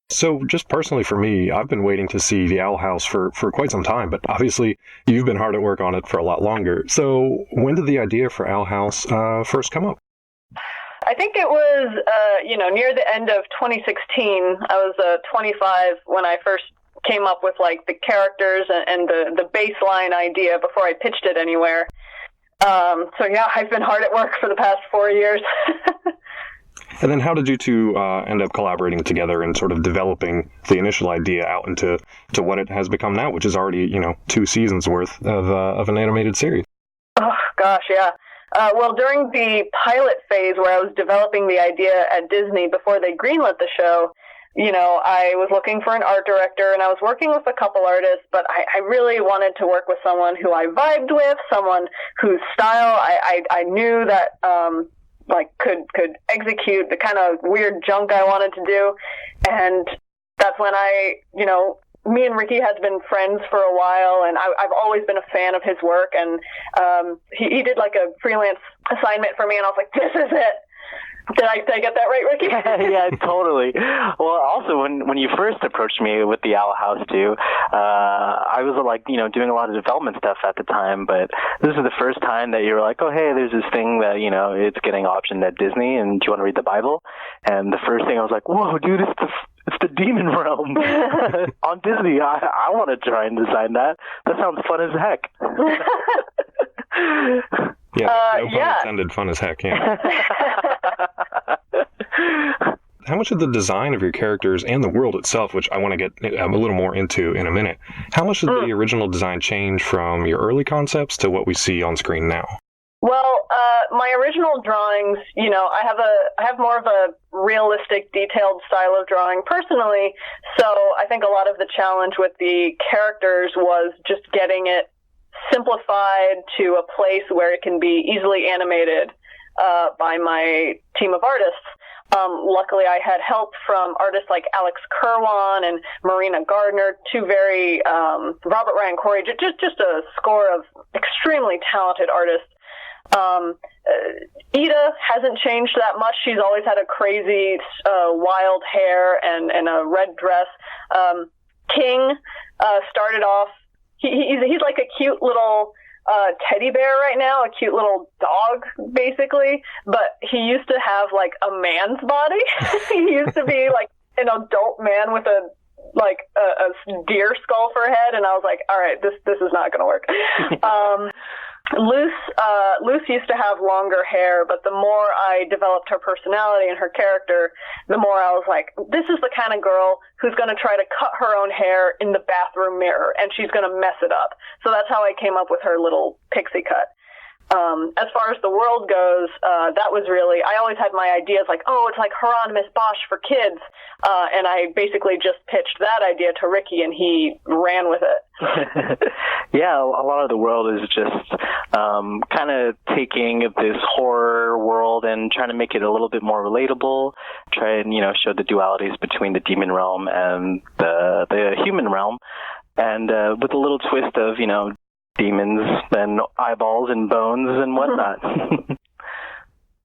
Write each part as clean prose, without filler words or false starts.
So just personally for me, I've been waiting to see the Owl House for quite some time, but obviously you've been hard at work on it for a lot longer. So when did the idea for Owl House first come up? I think it was, near the end of 2016. I was 25 when I first came up with like the characters and the baseline idea before I pitched it anywhere. So yeah, I've been hard at work for the past 4 years. And then how did you two end up collaborating together and sort of developing the initial idea out into what it has become now, which is already, 2 seasons worth of an animated series? Oh, gosh, yeah. Well, during the pilot phase where I was developing the idea at Disney before they greenlit the show, I was looking for an art director and I was working with a couple artists, but I really wanted to work with someone who I vibed with, someone whose style I knew that could execute the kind of weird junk I wanted to do. And that's when me and Ricky had been friends for a while, and I've always been a fan of his work. And he did like a freelance assignment for me, and I was like, this is it. Did I get that right, Ricky? Yeah, totally. Well, also when you first approached me with the Owl House too, I was doing a lot of development stuff at the time, but this is the first time that you were like, oh hey, there's this thing that it's getting optioned at Disney, and do you want to read the Bible? And the first thing I was like, whoa, dude, it's the demon realm on Disney. I want to try and design that. That sounds fun as heck. Yeah, no pun intended, fun as heck, yeah. How much of the design of your characters and the world itself, which I want to get a little more into in a minute, how much did the original design change from your early concepts to what we see on screen now? Well, my original drawings, I have more of a realistic, detailed style of drawing personally, so I think a lot of the challenge with the characters was just getting it simplified to a place where it can be easily animated by my team of artists. Luckily, I had help from artists like Alex Kerwan and Marina Gardner, two very Robert Ryan Corey, just a score of extremely talented artists. Ida hasn't changed that much. She's always had a crazy, wild hair and a red dress. King started off. He's like a cute little teddy bear right now, a cute little dog, basically. But he used to have like a man's body. He used to be like an adult man with a deer skull for a head, and I was like, all right, this is not going to work. Luce used to have longer hair, but the more I developed her personality and her character, the more I was like, this is the kind of girl who's going to try to cut her own hair in the bathroom mirror, and she's going to mess it up. So that's how I came up with her little pixie cut. As far as the world goes, that was really, I always had my ideas like, oh, it's like Hieronymus Bosch for kids. And I basically just pitched that idea to Ricky, and he ran with it. Yeah, a lot of the world is just kind of taking this horror world and trying to make it a little bit more relatable, try and, show the dualities between the demon realm and the human realm, and with a little twist of, demons and eyeballs and bones and whatnot.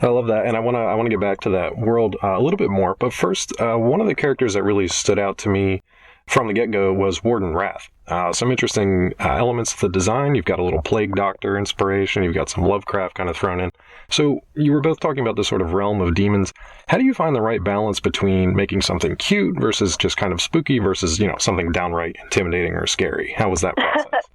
I love that, and I want to get back to that world a little bit more. But first, one of the characters that really stood out to me from the get-go was Warden Wrath. Some interesting elements of the design. You've got a little Plague Doctor inspiration. You've got some Lovecraft kind of thrown in. So you were both talking about this sort of realm of demons. How do you find the right balance between making something cute versus just kind of spooky versus, something downright intimidating or scary? How was that process?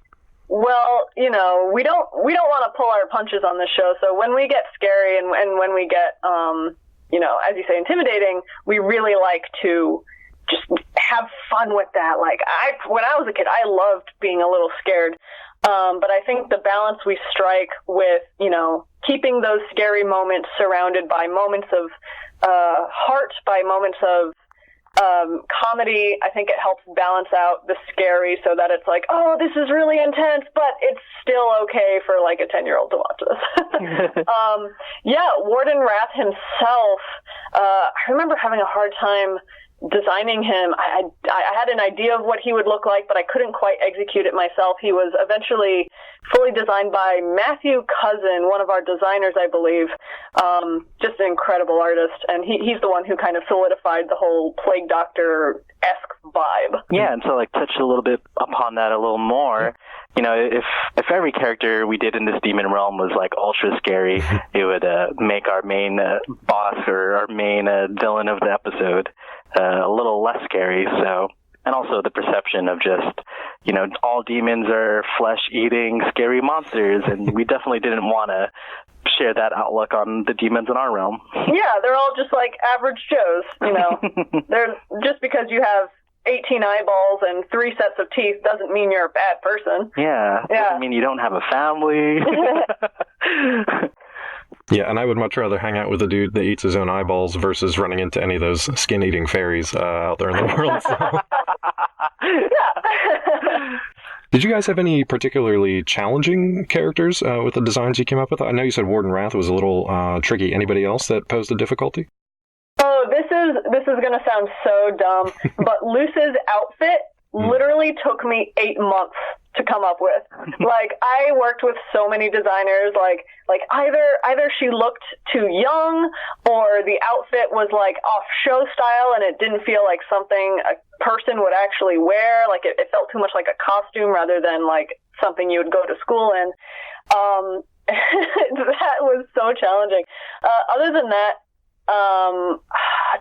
Well, we don't want to pull our punches on this show. So when we get scary and when we get, as you say, intimidating, we really like to just have fun with that. Like when I was a kid, I loved being a little scared. But I think the balance we strike with, keeping those scary moments surrounded by moments of heart, by moments of comedy, I think it helps balance out the scary so that it's like, oh, this is really intense, but it's still okay for like a 10-year-old to watch this. Warden Wrath himself, I remember having a hard time designing him, I had an idea of what he would look like, but I couldn't quite execute it myself. He was eventually fully designed by Matthew Cousin, one of our designers, I believe. Just an incredible artist, and he's the one who kind of solidified the whole Plague Doctor-esque vibe. Yeah, and so like touch a little bit upon that a little more. You know, if every character we did in this demon realm was like ultra scary, it would make our main boss or our main villain of the episode a little less scary. So, and also the perception of just, you know, all demons are flesh-eating scary monsters, and we definitely didn't want to share that outlook on the demons in our realm. Yeah, they're all just like average Joes, you know. They're just because you have 18 eyeballs and 3 sets of teeth doesn't mean you're a bad person. Yeah. Doesn't mean you don't have a family. Yeah, and I would much rather hang out with a dude that eats his own eyeballs versus running into any of those skin-eating fairies out there in the world. So. Yeah. Did you guys have any particularly challenging characters with the designs you came up with? I know you said Warden Wrath was a little tricky. Anybody else that posed a difficulty? Oh, this is going to sound so dumb, but Luce's outfit literally took me 8 months to come up with. Like, I worked with so many designers, like either she looked too young, or the outfit was like off show style and it didn't feel like something a person would actually wear. Like, it felt too much like a costume rather than like something you would go to school in. That was so challenging. Other than that,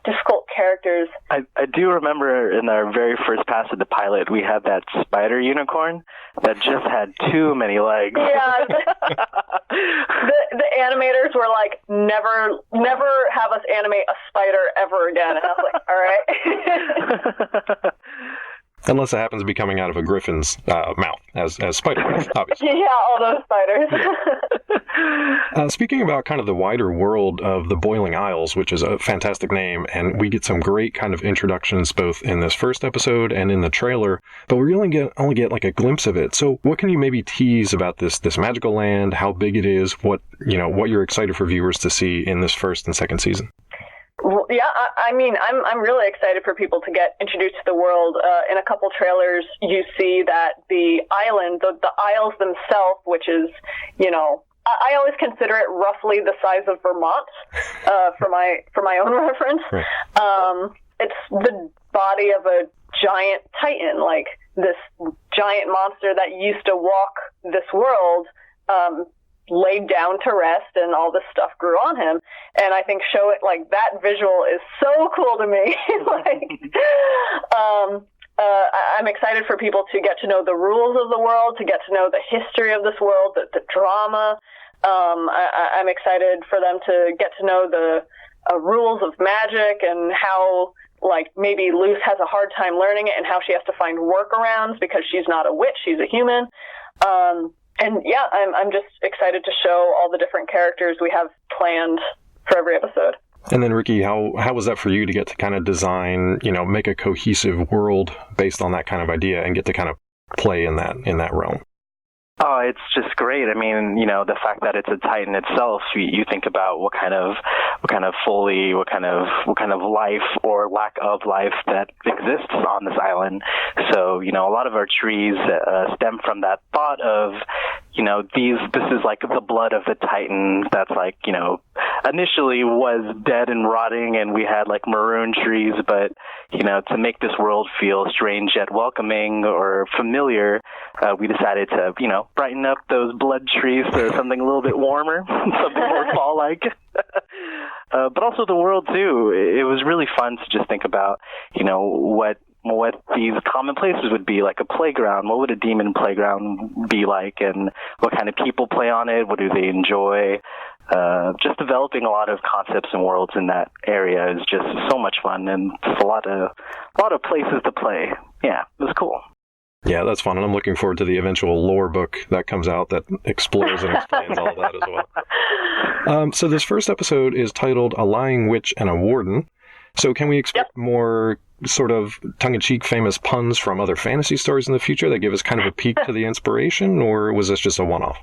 difficult characters. I do remember in our very first pass of the pilot, we had that spider unicorn that just had too many legs. Yeah. The animators were like, never have us animate a spider ever again. And I was like, all right. Unless it happens to be coming out of a griffin's mouth, as Spider-Man, obviously. Yeah, all those spiders. Yeah. Speaking about kind of the wider world of the Boiling Isles, which is a fantastic name, and we get some great kind of introductions both in this first episode and in the trailer, but we only get like a glimpse of it. So what can you maybe tease about this magical land, how big it is, what you're excited for viewers to see in this first and second season? Well, yeah, I mean, I'm really excited for people to get introduced to the world. In a couple trailers, you see that the island, the Isles themselves, which is, I always consider it roughly the size of Vermont, for my own reference. Right. It's the body of a giant titan, like this giant monster that used to walk this world, laid down to rest, and all this stuff grew on him. And I think show it like that visual is so cool to me. I'm excited for people to get to know the rules of the world, to get to know the history of this world, the drama. I'm excited for them to get to know the rules of magic and how, like, maybe Luce has a hard time learning it and how she has to find workarounds because she's not a witch, she's a human. And yeah, I'm just excited to show all the different characters we have planned for every episode. And then Ricky, how was that for you to get to kind of design, make a cohesive world based on that kind of idea and get to kind of play in that realm? Oh, it's just great. I mean, the fact that it's a Titan itself, you think about what kind of life or lack of life that exists on this island. So, a lot of our trees stem from that thought of, this is like the blood of the Titan that's like, initially was dead and rotting, and we had like maroon trees, but, to make this world feel strange yet welcoming or familiar, we decided to, brighten up those blood trees to something a little bit warmer, something more fall-like. But also the world, too. It was really fun to just think about, what these common places would be, like a playground. What would a demon playground be like, and what kind of people play on it? What do they enjoy? Just developing a lot of concepts and worlds in that area is just so much fun, and just a lot of places to play. Yeah, it was cool. Yeah, that's fun, and I'm looking forward to the eventual lore book that comes out that explores and explains all of that as well. So this first episode is titled A Lying Witch and a Warden. So can we expect more sort of tongue-in-cheek famous puns from other fantasy stories in the future that give us kind of a peek to the inspiration, or was this just a one-off?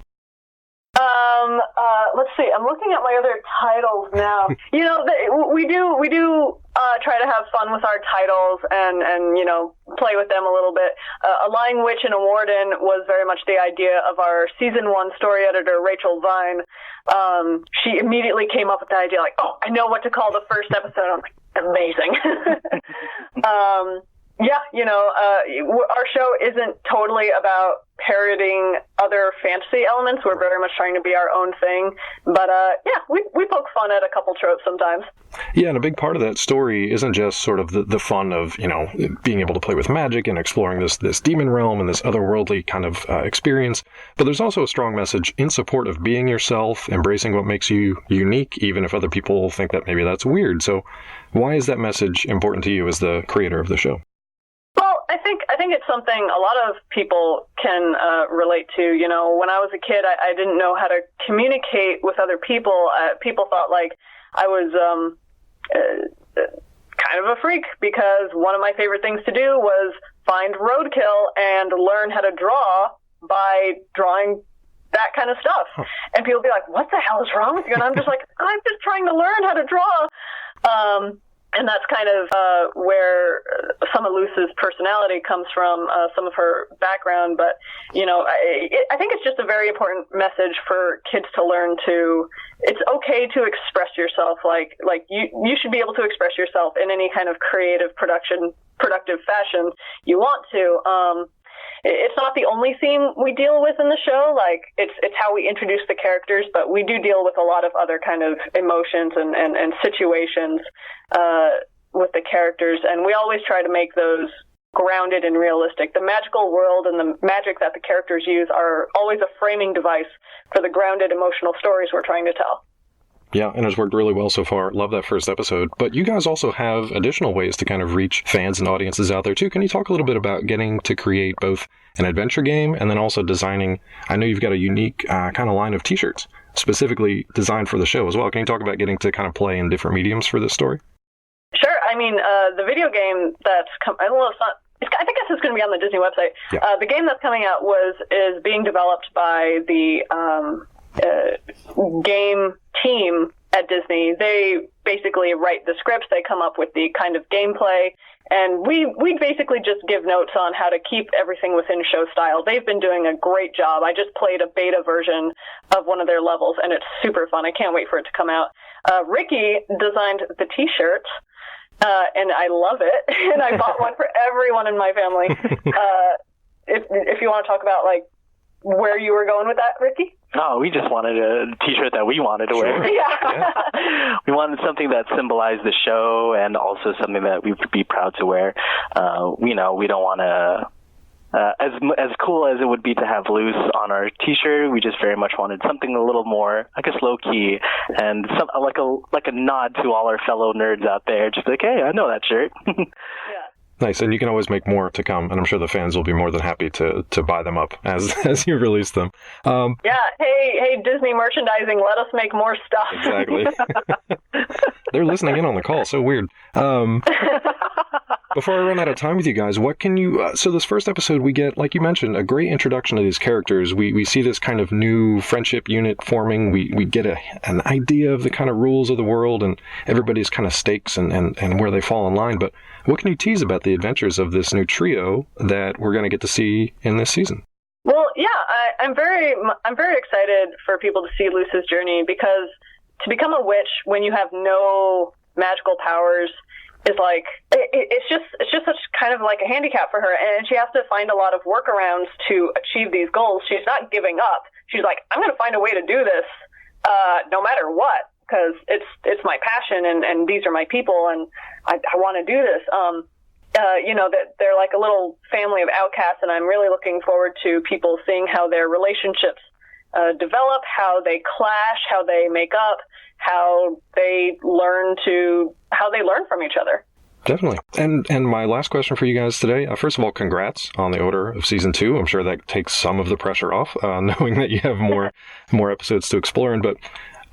Let's see. I'm looking at my other titles now. We do try to have fun with our titles and play with them a little bit. A Lying Witch and a Warden was very much the idea of our season 1 story editor, Rachel Vine. She immediately came up with the idea, like, oh, I know what to call the first episode. I'm like, amazing. Our show isn't totally about parroting other fantasy elements. We're very much trying to be our own thing. But, we poke fun at a couple tropes sometimes. Yeah, and a big part of that story isn't just sort of the fun of, being able to play with magic and exploring this demon realm and this otherworldly kind of experience, but there's also a strong message in support of being yourself, embracing what makes you unique, even if other people think that maybe that's weird. So why is that message important to you as the creator of the show? I think it's something a lot of people can relate to. When I was a kid, I didn't know how to communicate with other people. People thought like I was kind of a freak because one of my favorite things to do was find roadkill and learn how to draw by drawing that kind of stuff. Huh. And people be like, what the hell is wrong with you? And I'm just like, I'm just trying to learn how to draw. And that's kind of where some of Luce's personality comes from, some of her background. But, I think it's just a very important message for kids to learn it's okay to express yourself. Like you should be able to express yourself in any kind of creative, productive fashion you want to. It's not the only theme we deal with in the show. Like it's how we introduce the characters, but we do deal with a lot of other kind of emotions and situations with the characters, and we always try to make those grounded and realistic. The magical world and the magic that the characters use are always a framing device for the grounded emotional stories we're trying to tell. Yeah, and it's worked really well so far. Love that first episode. But you guys also have additional ways to kind of reach fans and audiences out there, too. Can you talk a little bit about getting to create both an adventure game and then also designing? I know you've got a unique kind of line of T-shirts specifically designed for the show as well. Can you talk about getting to kind of play in different mediums for this story? Sure. I mean, the video game that's I think it's going to be on the Disney website. Yeah. The game that's coming out is being developed by the game team at Disney. They basically write the scripts, they come up with the kind of gameplay, and we basically just give notes on how to keep everything within show style. They've been doing a great job. I just played a beta version of one of their levels, and it's super fun. I can't wait for it to come out. Ricky designed the T-shirts, and I love it, and I bought one for everyone in my family. If you want to talk about like where you were going with that, Ricky? Oh, we just wanted a T-shirt that we wanted to wear. Yeah. We wanted something that symbolized the show and also something that we would be proud to wear. We don't want to... as cool as it would be to have Luce on our T-shirt, we just very much wanted something a little more, I guess, low-key and like a nod to all our fellow nerds out there. Just like, hey, I know that shirt. Yeah. Nice, and you can always make more to come, and I'm sure the fans will be more than happy to buy them up as you release them. Hey, Disney merchandising, let us make more stuff. Exactly. They're listening in on the call, so weird. Before I run out of time with you guys, what can you... so this first episode, we get, like you mentioned, a great introduction to these characters. We see this kind of new friendship unit forming. We get an idea of the kind of rules of the world and everybody's kind of stakes and where they fall in line. But what can you tease about the adventures of this new trio that we're going to get to see in this season? Well, yeah, I'm very excited for people to see Luce's journey, because to become a witch when you have no magical powers is like, it's just such kind of like a handicap for her, and she has to find a lot of workarounds to achieve these goals. She's not giving up. She's like, I'm going to find a way to do this, no matter what, because it's my passion, and these are my people, and I want to do this. That they're like a little family of outcasts, and I'm really looking forward to people seeing how their relationships develop, how they clash, how they make up, how they learn from each other. Definitely. And my last question for you guys today, first of all, congrats on the order of season 2. I'm sure that takes some of the pressure off, knowing that you have more episodes to explore in. But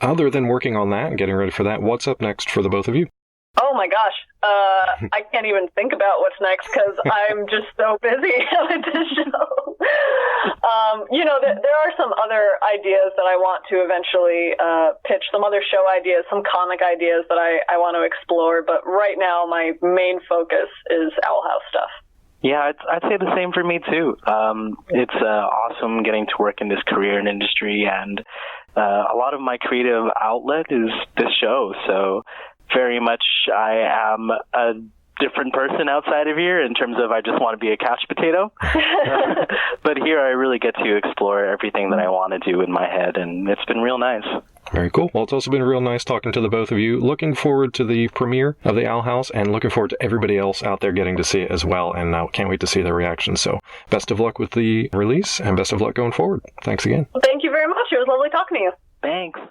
other than working on that and getting ready for that, what's up next for the both of you? Oh my gosh. I can't even think about what's next because I'm just so busy with this show. There are some other ideas that I want to eventually pitch, some other show ideas, some comic ideas that I want to explore, but right now my main focus is Owl House stuff. Yeah, I'd say the same for me, too. It's awesome getting to work in this career and industry, and a lot of my creative outlet is this show, so very much I am a different person outside of here in terms of I just want to be a couch potato. But here I really get to explore everything that I want to do in my head, and it's been real nice. Very cool. Well, it's also been real nice talking to the both of you. Looking forward to the premiere of the Owl House, and looking forward to everybody else out there getting to see it as well, and can't wait to see their reaction. So best of luck with the release, and best of luck going forward. Thanks again. Well, thank you very much. It was lovely talking to you. Thanks.